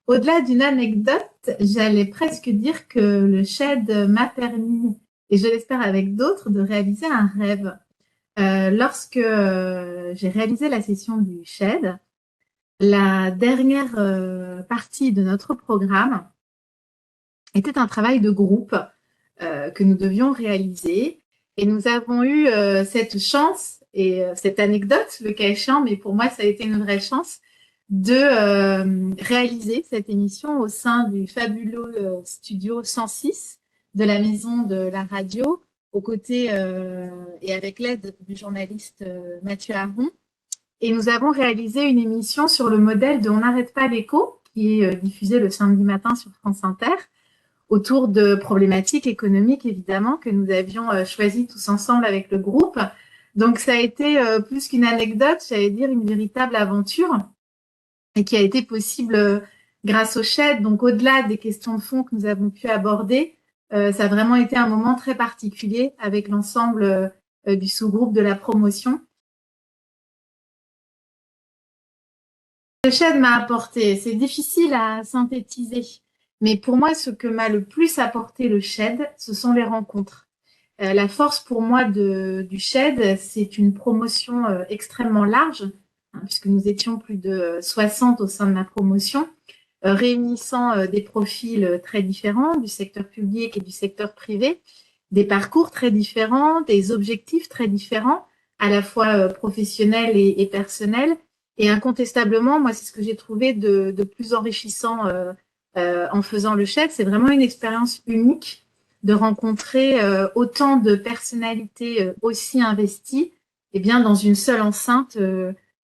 Au-delà d'une anecdote, j'allais presque dire que le SHED m'a permis, et je l'espère avec d'autres, de réaliser un rêve. Lorsque j'ai réalisé la session du SHED, la dernière partie de notre programme était un travail de groupe que nous devions réaliser. Et nous avons eu cette chance et cette anecdote, le cas échéant, mais pour moi, ça a été une vraie chance de réaliser cette émission au sein du fabuleux studio 106 de la Maison de la Radio, aux côtés et avec l'aide du journaliste Mathieu Aron. Et nous avons réalisé une émission sur le modèle de On n'arrête pas l'écho, qui est diffusée le samedi matin sur France Inter, autour de problématiques économiques, évidemment, que nous avions choisies tous ensemble avec le groupe. Donc, ça a été plus qu'une anecdote, j'allais dire une véritable aventure, et qui a été possible grâce au SHED. Donc, au-delà des questions de fond que nous avons pu aborder, ça a vraiment été un moment très particulier avec l'ensemble du sous-groupe de la promotion. Le SHED m'a apporté, c'est difficile à synthétiser, mais pour moi, ce que m'a le plus apporté le SHED, ce sont les rencontres. La force pour moi du SHED, c'est une promotion extrêmement large, hein, puisque nous étions plus de 60 au sein de ma promotion, réunissant des profils très différents du secteur public et du secteur privé, des parcours très différents, des objectifs très différents, à la fois professionnels et personnels. Et incontestablement, moi, c'est ce que j'ai trouvé de plus enrichissant en faisant le SHED. C'est vraiment une expérience unique de rencontrer autant de personnalités aussi investies, et bien dans une seule enceinte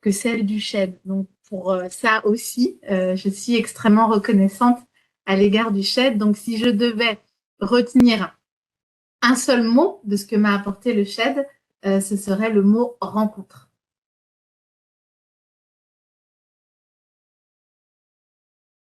que celle du SHED. Donc pour ça aussi, je suis extrêmement reconnaissante à l'égard du SHED. Donc si je devais retenir un seul mot de ce que m'a apporté le SHED, ce serait le mot rencontre.